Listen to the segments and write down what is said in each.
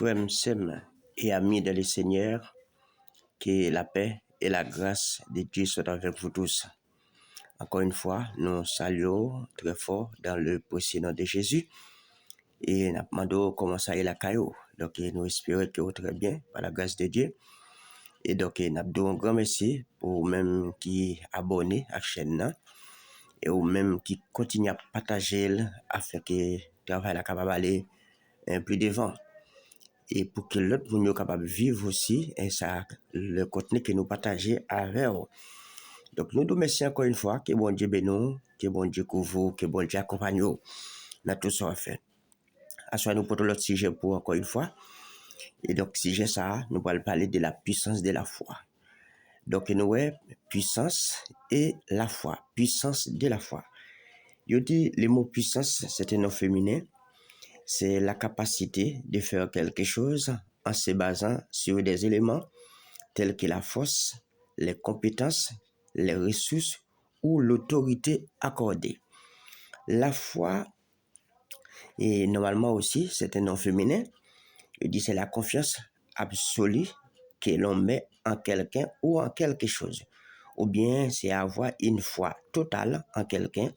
Frères, sœurs et amis de le Seigneur, que la paix et la grâce de Dieu soient avec vous tous. Encore une fois, nous saluons très fort dans le précieux nom de Jésus et nous demandons comment ça est la caillou. Donc, nous espérons que vous très bien par la grâce de Dieu. Et donc, nous avons un grand merci pour même qui abonnés à la chaîne et ou même qui continuent à partager afin que le travail soit capable d'aller plus devant. Et pour que l'autre monde soit capable de vivre aussi, et ça, le contenu que nous partageons avec eux. Donc, nous remercions encore une fois que bon Dieu bénisse, que bon Dieu couvre vous, que bon Dieu accompagne vous dans tout ce qu'on fait. À nous pour l'autre sujet pour encore une fois. Et donc, sujet ça, nous allons parler de la puissance de la foi. Donc, nous avons puissance et la foi. Puissance de la foi. Je dis, le mot puissance, c'est un nom féminin. C'est la capacité de faire quelque chose en se basant sur des éléments tels que la force, les compétences, les ressources ou l'autorité accordée. La foi, et normalement aussi, c'est un nom féminin. Je dis c'est la confiance absolue que l'on met en quelqu'un ou en quelque chose. Ou bien c'est avoir une foi totale en quelqu'un,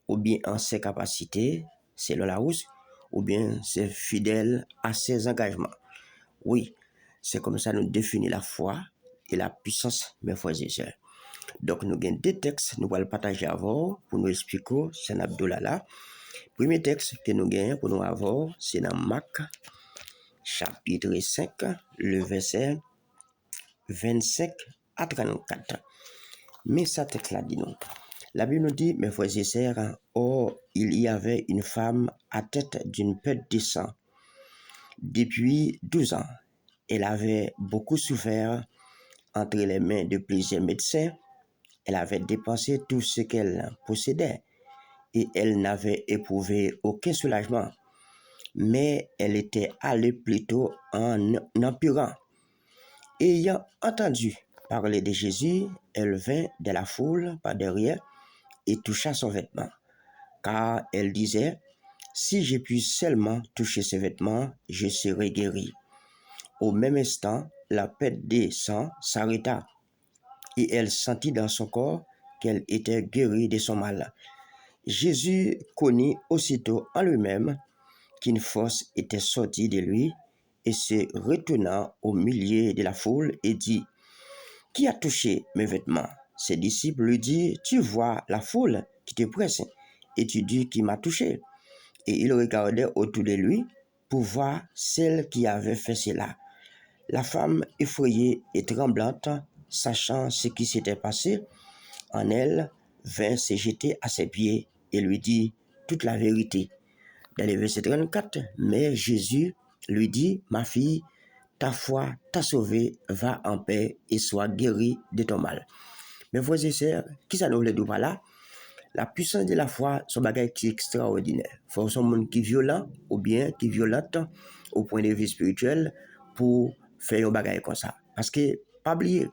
ou bien en ses capacités, selon Larousse, ou bien c'est fidèle à ses engagements. Oui, c'est comme ça nous définit la foi et la puissance, mes frères et sœurs. Donc, nous avons deux textes, nous allons le partager avant pour nous expliquer, c'est Abdullah là. Premier texte que nous avons pour nous avoir, c'est dans Marc, chapitre 5, le verset 25 à 34. Mais ça texte là dit nous. La Bible nous dit, mes frères et sœurs, or, il y avait une femme à tête d'une perte de sang depuis 12 ans. Elle avait beaucoup souffert entre les mains de plusieurs médecins. Elle avait dépensé tout ce qu'elle possédait et elle n'avait éprouvé aucun soulagement. Mais elle était allée plutôt en empirant. Ayant entendu parler de Jésus, elle vint de la foule par derrière et toucha son vêtement. Car elle disait, si je puis seulement toucher ses vêtements, je serai guéri. Au même instant, la perte de sang s'arrêta et elle sentit dans son corps qu'elle était guérie de son mal. Jésus connut aussitôt en lui-même qu'une force était sortie de lui et se retournant au milieu de la foule et dit, qui a touché mes vêtements? Ses disciples lui dirent, tu vois la foule qui te presse et tu dis qui m'a touché. Et il regardait autour de lui pour voir celle qui avait fait cela. La femme effrayée et tremblante, sachant ce qui s'était passé, en elle vint se jeter à ses pieds et lui dit toute la vérité. Dans le verset 34, mais Jésus lui dit, ma fille, ta foi t'a sauvée, va en paix et sois guérie de ton mal. Mes frères et sœurs, qui ça nous le dit par là? La puissance de la foi, c'est un bagage qui est extraordinaire. Il faut un monde qui est violent ou bien qui est violente au point de vue spirituel pour faire un bagage comme ça. Parce que, pas oublier,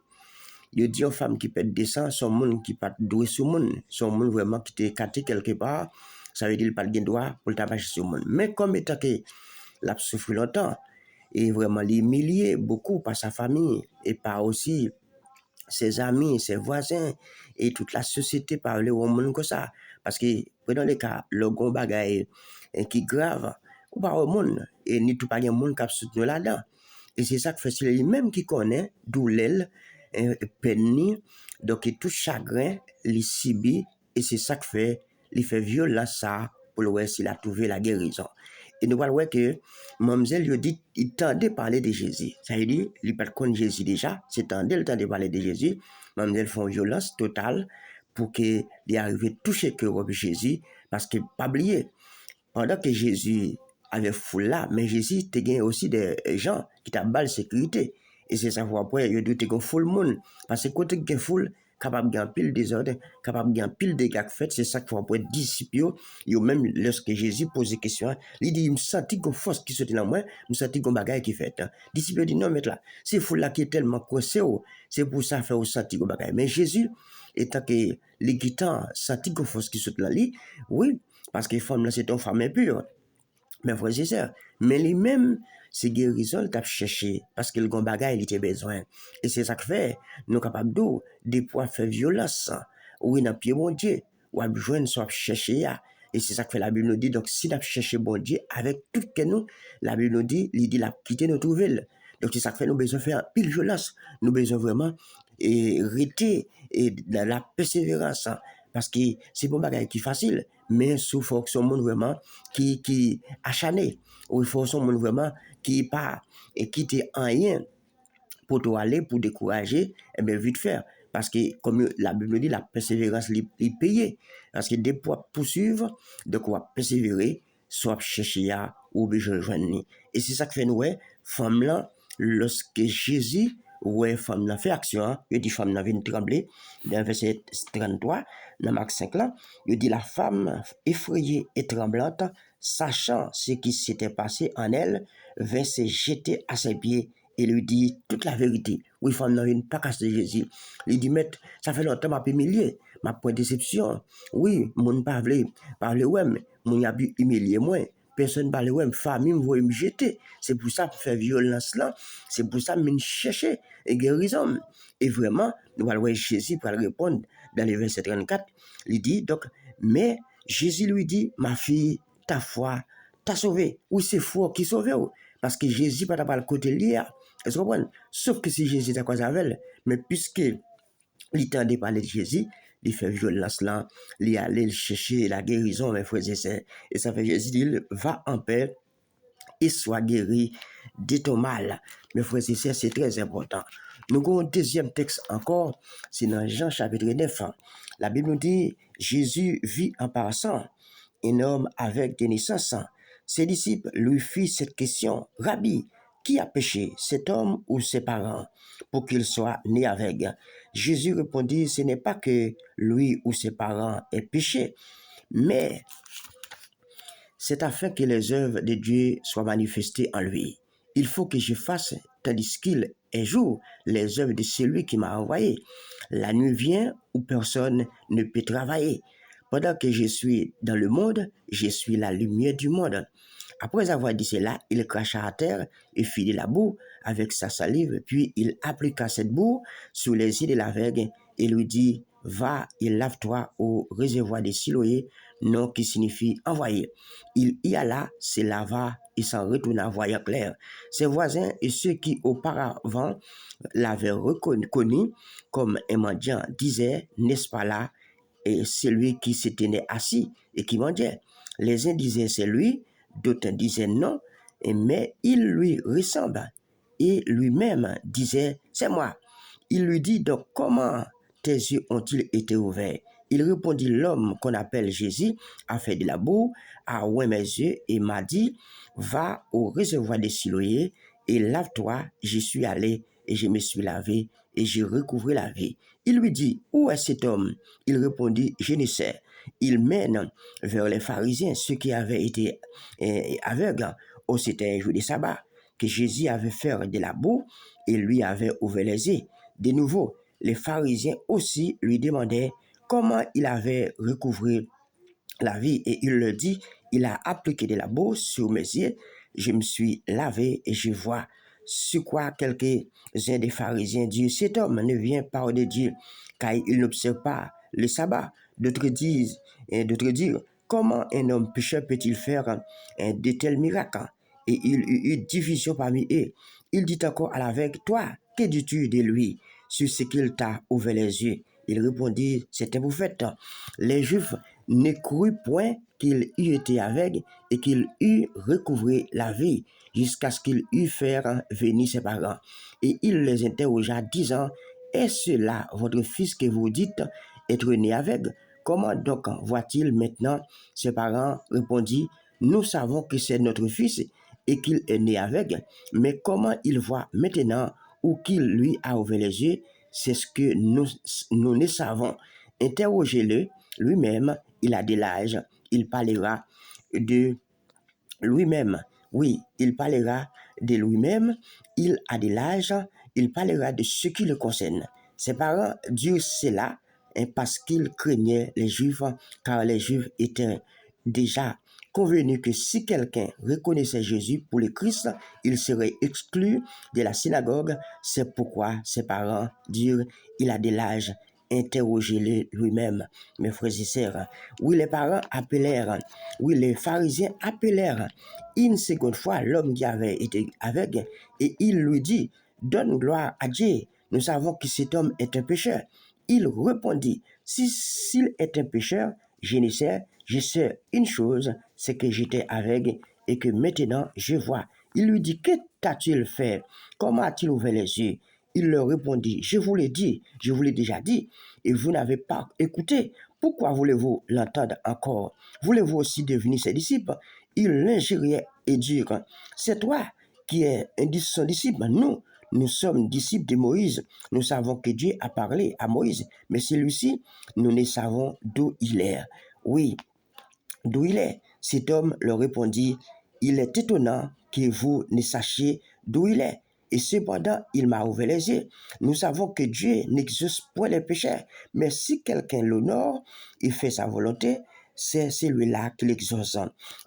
il dit aux femmes qui perdent des sangs, son monde qui pas doué sur monde, son monde vraiment qui t'est caté quelque part, ça veut dire qu'il pas de droit pour le tabacher sur monde. Mais comme étant que l'a souffert longtemps, et vraiment l'humilier beaucoup par sa famille et par aussi ses amis, ses voisins et toute la société parler au monde comme ça. Parce que, dans les cas, le grand bagage qui est grave, ou pas au monde, et ni tout pas de monde qui a soutenu là-dedans. Et c'est ça que fait, c'est lui-même qui connaît d'où l'aile, peine, donc tout chagrin, les subit, et c'est ça que fait, il fait violence ça, pour le voir s'il a trouvé la guérison. Et nous voyons que Mademoiselle lui dit, il tendait parler de Jésus. Ça veut dire, il ne connaît pas Jésus déjà, c'est tendait le temps de parler de Jésus. Mademoiselle fait une violence totale pour qu'il arrive à toucher le cœur de Jésus, parce que, pas oublier, pendant que Jésus avait foule là, mais Jésus a gagné aussi des gens qui t'a balle sécurité. Et c'est ça, après, il y a des foule monde. Parce que quand il y a foule, capable de gagner pile désordre, capable de gagner pile dégâts fait, c'est ça qu'il faut après disciples, et même lorsque Jésus pose des questions, il dit, il me sentit qu'on force qui sortit dans moi, me sentit qu'on bagaille qui fait. Disciples dit, non, mais là, c'est foule là qui est tellement coincé, c'est pour ça faire au sentir qu'on bagaille. Mais Jésus, étant que les guitans sentit qu'on force qui sortit dans lui, oui, parce que femme là, c'est une femme impure. mes frères et sœurs. Mais lui-même, c'est guérison qu'il a cherché parce que le grand bagage, il était besoin. Et c'est ça que fait, nous capables d'eau, des poids faire violence, oui, dans le pied, mon Dieu, ou à besoin, soit chercher, et c'est ça que fait la Bible nous dit. Donc, si nous cherché bon Dieu, avec tout que nous, la Bible nous dit, il dit, la quitter notre ville. Donc, c'est ça que fait, nous besoin faire pile violence. Nous besoin vraiment, et rester, et dans la persévérance, parce que c'est pas un bagage qui est facile, mais il faut que ce monde vraiment qui acharné, ou il faut que ce monde vraiment qui pas et quitter rien pour toi aller, pour décourager, eh bien, vite faire. Parce que, comme la Bible dit, la persévérance est payée. Parce que des poids poursuivre, de quoi persévérer, soit chercher à ou bien joindre. Et c'est ça que fait nous, ouais, femme là, lorsque Jésus, ouais, femme là fait action, il dit femme là vient trembler, dans verset 33, dans Marc 5 là, il dit la femme effrayée et tremblante, sachant ce qui s'était passé en elle, vint se jeter à ses pieds et lui dit toute la vérité. Oui, femme n'a pas cassé Jésus. Il dit, maître, ça fait longtemps que je humilié, ma point de déception. Oui, mon parle ouais, mon a humilié moi. Personne ne parle ouais, famille me me jeter. C'est pour ça que faire violence là, c'est pour ça que je cherche et guérison. Et vraiment, nous allons voir Jésus pour répondre dans le verset 34. Il dit donc, mais Jésus lui dit, ma fille, ta foi t'a sauvé. Oui, c'est foi qui sauve. Parce que Jésus pas le côté lié. Est-ce que vous comprenez? Sauf que si Jésus est quoi avec, mais puisque il tendait parler de Jésus, il fait violence là, il allait chercher la guérison, mes frères et sœurs. Et ça fait Jésus dit, va en paix et sois guéri de ton mal. Mes frères et sœurs, c'est très important. Nous avons un deuxième texte encore, c'est dans Jean chapitre 9. La Bible nous dit, Jésus vit en passant un homme avec des naissances. Ses disciples lui firent cette question, Rabbi, qui a péché, cet homme ou ses parents, pour qu'il soit né aveugle? Jésus répondit, ce n'est pas que lui ou ses parents aient péché, mais c'est afin que les œuvres de Dieu soient manifestées en lui. Il faut que je fasse, tandis qu'il est jour, les œuvres de celui qui m'a envoyé. La nuit vient où personne ne peut travailler. Pendant que je suis dans le monde, je suis la lumière du monde. Après avoir dit cela, il cracha à terre et fit de la boue avec sa salive, puis il appliqua cette boue sur les yeux de l'aveugle et lui dit, va et lave-toi au réservoir de Siloé, nom qui signifie envoyer. Il y alla, se lava et s'en retourna voyant clair. Ses voisins et ceux qui auparavant l'avaient reconnu comme un mendiant disaient, n'est-ce pas là, et celui qui se tenait assis et qui mendiait. Les uns disaient c'est lui, d'autres disaient non, mais il lui ressemble. Et lui-même disait c'est moi. Il lui dit donc comment tes yeux ont-ils été ouverts? Il répondit l'homme qu'on appelle Jésus a fait de la boue, a oint mes yeux et m'a dit va au réservoir de Siloé et lave-toi. J'y suis allé et je me suis lavé et j'ai recouvré la vie. Il lui dit où est cet homme? Il répondit je ne sais. Il mène vers les pharisiens, ceux qui avaient été aveugles. Oh, c'était un jour de sabbat que Jésus avait fait de la boue et lui avait ouvert les yeux. De nouveau, les pharisiens aussi lui demandaient comment il avait recouvré la vie et il leur dit, il a appliqué de la boue sur mes yeux, je me suis lavé et je vois. Sur quoi quelques-uns des pharisiens disent, cet homme ne vient pas de Dieu car il n'observe pas le sabbat. D'autres disent, comment un homme pécheur peut-il faire de tels miracles? Et il y eut division parmi eux. Il dit encore à l'aveugle, toi, que dis-tu de lui sur ce qu'il t'a ouvert les yeux? Il répondit, c'est un prophète. Les Juifs ne crurent point qu'il eût été aveugle et qu'il eût recouvré la vie jusqu'à ce qu'il eût fait venir ses parents. Et il les interrogea, disant, est-ce là votre fils que vous dites être né aveugle? Comment donc voit-il maintenant? Ses parents répondit, nous savons que c'est notre fils et qu'il est né aveugle, mais comment il voit maintenant ou qu'il lui a ouvert les yeux, c'est ce que nous ne savons. Interrogez-le lui-même, il a de l'âge, il parlera de lui-même. Oui, il parlera de lui-même, il a de l'âge, il parlera de ce qui le concerne. Ses parents dirent cela parce qu'ils craignaient les Juifs, car les Juifs étaient déjà convenu que si quelqu'un reconnaissait Jésus pour le Christ, il serait exclu de la synagogue. C'est pourquoi ses parents dirent, il a de l'âge, interrogez-le lui-même. Mes frères et sœurs, oui, les parents appelèrent, oui, les pharisiens appelèrent une seconde fois l'homme qui avait été aveugle et il lui dit, donne gloire à Dieu, nous savons que cet homme est un pécheur. Il répondit, s'il est un pécheur, je sais une chose, c'est que j'étais aveugle et que maintenant je vois. Il lui dit, que t'a-t-il fait? Comment a-t-il ouvert les yeux? Il leur répondit, je vous l'ai dit, je vous l'ai déjà dit, et vous n'avez pas écouté. Pourquoi voulez-vous l'entendre encore? Voulez-vous aussi devenir ses disciples? Il l'injuriait et dit, c'est toi qui es son disciple. Nous sommes disciples de Moïse. Nous savons que Dieu a parlé à Moïse, mais celui-ci, nous ne savons d'où il est. Oui, d'où il est. Cet homme leur répondit, il est étonnant que vous ne sachiez d'où il est. Et cependant, il m'a ouvert les yeux. Nous savons que Dieu n'exauce point les pécheurs, mais si quelqu'un l'honore et fait sa volonté, c'est celui-là qui l'exauce.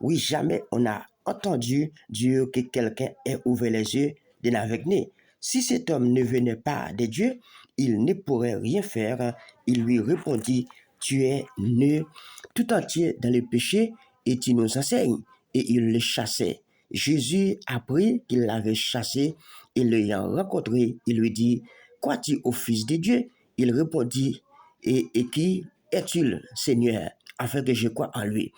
Oui, jamais on n'a entendu Dieu que quelqu'un ait ouvert les yeux d'un aveugle. Si cet homme ne venait pas de Dieu, il ne pourrait rien faire. Il lui répondit, tu es né tout entier dans le péché et tu nous enseignes. Et il le chassait. Jésus apprit qu'il l'avait chassé et l'ayant rencontré, il lui dit, crois-tu au Fils de Dieu? Il répondit, et qui est-il, Seigneur, afin que je croie en lui?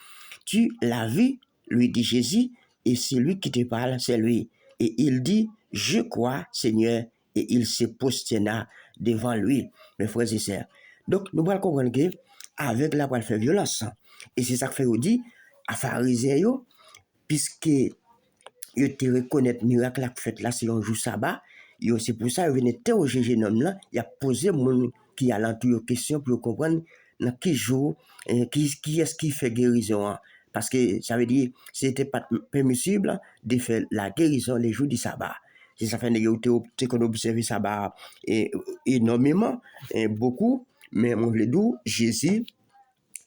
Tu l'as vu, lui dit Jésus, et celui qui te parle, c'est lui. Et il dit, je crois, Seigneur, et il se prosterna devant lui, mes frères et sœurs. Donc, nous allons comprendre que avec la voix fait violence. Et c'est ça que fait dit à pharisiens, puisque ils te reconnaissent miracle la fête là, c'est un jour sabbat. C'est pour ça qu'ils viennent interroger jeune homme là, il a posé mon qui a l'entour question pour comprendre dans quel jour, qui est-ce qui fait guérison. Parce que ça veut dire c'était pas permissible de faire la guérison les jours du sabbat. C'est ça fait qu'on observe sabbat énormément, beaucoup, mais on veut dire Jésus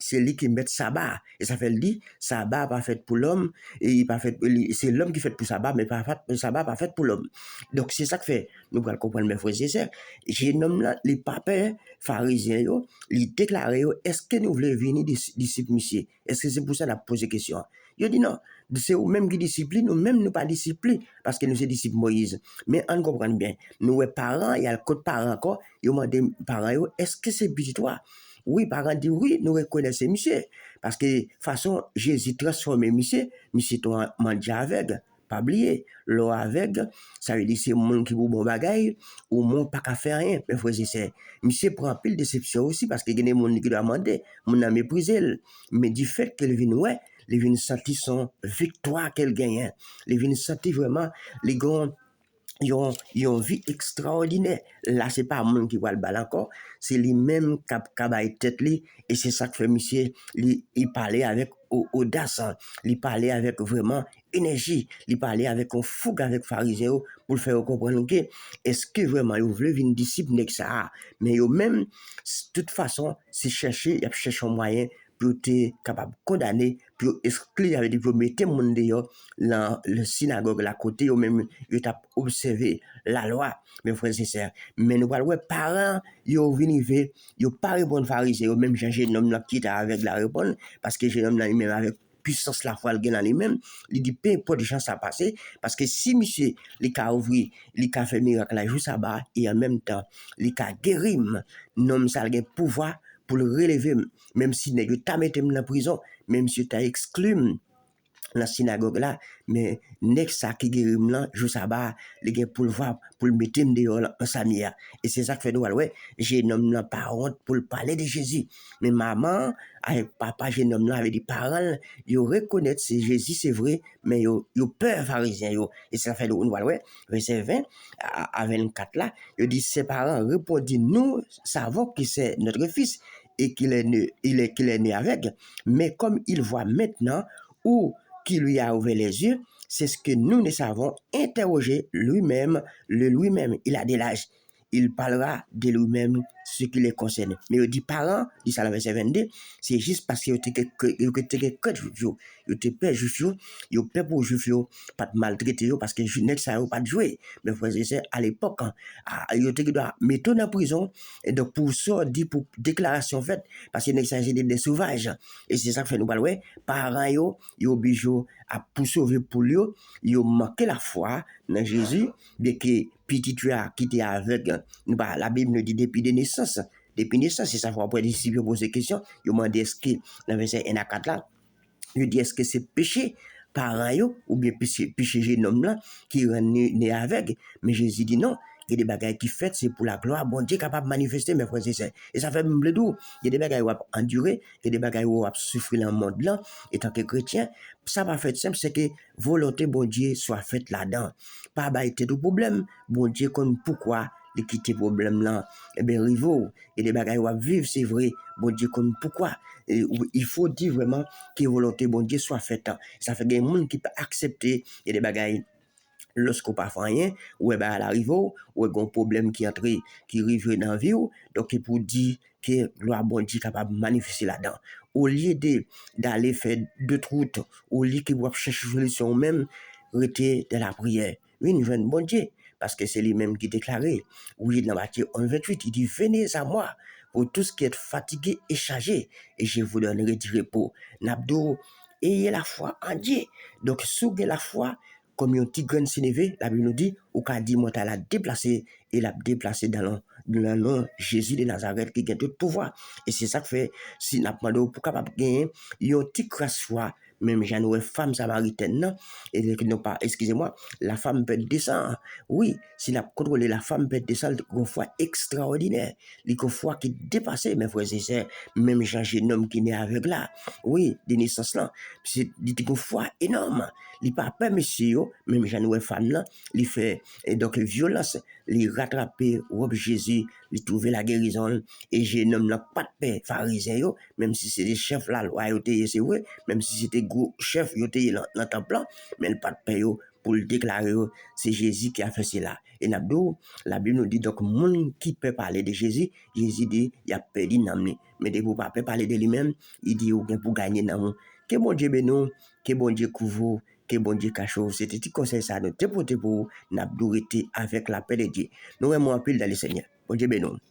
c'est lui qui met sabbat. Et ça fait le dit, sabbat pas fait pour l'homme, et pas fait, c'est l'homme qui fait pour sabbat, mais pas fait, sabbat pas fait pour l'homme. Donc c'est ça que fait, nous allons comprendre mes frères et sœurs. J'ai nommé là, les papins pharisiens, ils déclarent, est-ce que nous voulons venir disciples, monsieur? Est-ce que c'est pour ça qu'on a posé question? Ils dit non, c'est eux-mêmes qui disciplinent, nous-mêmes nous pas disciplinés, parce que nous sommes disciples Moïse. Mais on comprend bien, nous, parents, il y a le code parent encore, ils ont demandé parents, est-ce que c'est petit toi? Oui, parents dit oui, nous reconnaissons monsieur. Parce que, de toute façon, Jésus transforme monsieur ton mendiant aveugle. Pas oublier, l'eau aveugle, ça veut dire c'est monde qui vous bon bagaille, ou monde pas qu'à faire rien. Mais frère, c'est, monsieur prend un peu de déception aussi, parce que il y a des gens qui doivent demander, mon a méprisé. Mais du fait qu'il vient, ouais, il vient sentir son victoire qu'elle gagne. Il vient sentir vraiment les grands. Ils ont une vie extraordinaire. Là, c'est pas un monde qui voit le bal encore. C'est lui-même qui a tête li. Et c'est ça que fait monsieur. Il parlait avec audace. Il parlait avec vraiment énergie. Il parlait avec un fougue avec pharisien pour le faire comprendre que est-ce que vraiment il veut une disciple avec ça. Mais même, de toute façon, c'est chercher, il a cherché un moyen pour être capable de condamner, pour exclure, avec des pour mettre mon dehors, dans le synagogue, là côté, ou même, il a observé la loi, mes frères et sœurs. Mais nous parlons, parents, ils ont venu, ils n'ont pas répondu pharisien, même jeune homme là qui est avec la réponse, parce que jeune homme là, même avec puissance la foi, il lui-même, il dit, peu importe de chance à passer, parce que si monsieur, il a ouvert, il a fait miracle, la joue sabbat, et en même temps, il a guéri, non, ça a le pouvoir pour le relever, même si tu as mis dans la prison, même si tu as exclu dans la synagogue là, mais nek ça qui guérit là, je sabbat, les gars pour le voir, pour le mettre dehors en samia. Et c'est ça que fait nous, ouais, j'ai nommé la parole pour parler de Jésus. Mais maman, avec papa, j'ai nommé avec des paroles, ils reconnaissent c'est Jésus, c'est vrai, mais ils peur pharisien, et ça fait nous, ouais, verset 20 à 24 là, il dit ses parents répondent, nous savons que c'est notre fils et qu'il est né avec, mais comme il voit maintenant où qui lui a ouvert les yeux, c'est ce que nous ne savons. Interroger lui-même, il a de l'âge. Il parlera de lui-même ce qui les concerne. Mais il dit parents, dit ça dans le verset 22, c'est juste parce que ils étaient que juifs, ils étaient peur juifs, ils étaient peur pour juifs, pas de maltraiter, parce que les ça n'a pas de jouer. Mais frères et sœurs, à l'époque, ils étaient mettre en prison, et donc pour ça, dit pour déclaration faite, parce que ça c'était des sauvages. Et c'est ça que fait nous parler, parents, ils obligés à pour sauver pour lui, ils ont manqué la foi dans Jésus, bien que petit tu as quitté aveugle, la Bible nous dit depuis des naissances. Depuis naissance, c'est ça, après les disciples posent des questions, ils ont demandé est-ce que, dans le verset 1 à 4 là, ils disent est-ce que c'est péché parents ou bien péché jeune homme là qui est né aveugle. Mais Jésus dit non. Il y a des bagages qui fait, c'est pour la gloire. Bon Dieu capable de manifester, mes frères et sœurs. Et ça fait même le doux. Il y a des bagages où on endurer, il y a des bagages où on souffrir dans le monde là. Et tant que chrétien, ça va faire simple, c'est que volonté bon Dieu soit faite là-dedans. Pas bailler de problème. Bon Dieu connaît pourquoi de quitter problème là. Eh bien, rivaux, il y a des bagages où on vivre, c'est vrai. Bon Dieu connaît pourquoi. Et il faut dire vraiment que volonté bon Dieu soit faite. Ça fait qu'il y a des gens qui peuvent accepter, il y a des bagages lorsqu'on pas fait rien, ou ben à l'arrivée, ou un problème qui entre, qui arrive dans la vie, donc pour dire que gloire bon Dieu capable de manifester là-dedans. Au lieu d'aller faire deux routes, au lieu que vous chercher solution même, rester dans la prière. Oui, nous venons bon Dieu, parce que c'est lui-même qui déclarait. Oui, dans Matthieu 1,28, il dit, venez à moi, pour tous qui êtes fatigués et chargés, et je vous donnerai du repos. N'abdou, ayez la foi en Dieu. Donc, sougez la foi, comme un petit grain de sénévé, la Bible nous dit, ou qu'a dit, moi, la déplacé, et la déplacé dans le nom Jésus de Nazareth qui a tout pouvoir. Et c'est ça que fait, si n'a pas pour capable gagner, il y a un petit foi, même j'en ai une femme samaritaine, non, et non pas, excusez-moi, la femme peut descendre. Oui, si n'a contrôlé la femme peut descendre, une foi extraordinaire, une foi qui dépasse, mes frères et sœurs, même jeune homme qui est aveugle là. Oui, des naissances là, c'est une foi énorme. Il pas peur, monsieur, même j'en ai une femme là, il fait, et donc violence, il rattraper Rob Jésus, il trouver la guérison, et jeune homme là, pas de paix, pharisien, même si c'est des chefs là, loyauté, c'est vrai, même si c'était gros chef, il était dans le temple, mais pas de paix, pour le déclarer, c'est Jésus qui a fait cela. Et Nabdou, la Bible nous dit donc, monde qui peut parler de Jésus, Jésus dit, il a perdu l'âme. Mais de vous pas parler de lui-même, il dit, ou bien pour gagner dans que bon Dieu bénisse, que bon Dieu couvre, que bon Dieu cache. C'était un conseil ça, nous te pour Nabdou était avec la paix de Dieu. Nous aimons un peu dans le Seigneur. Bon Dieu bénisse.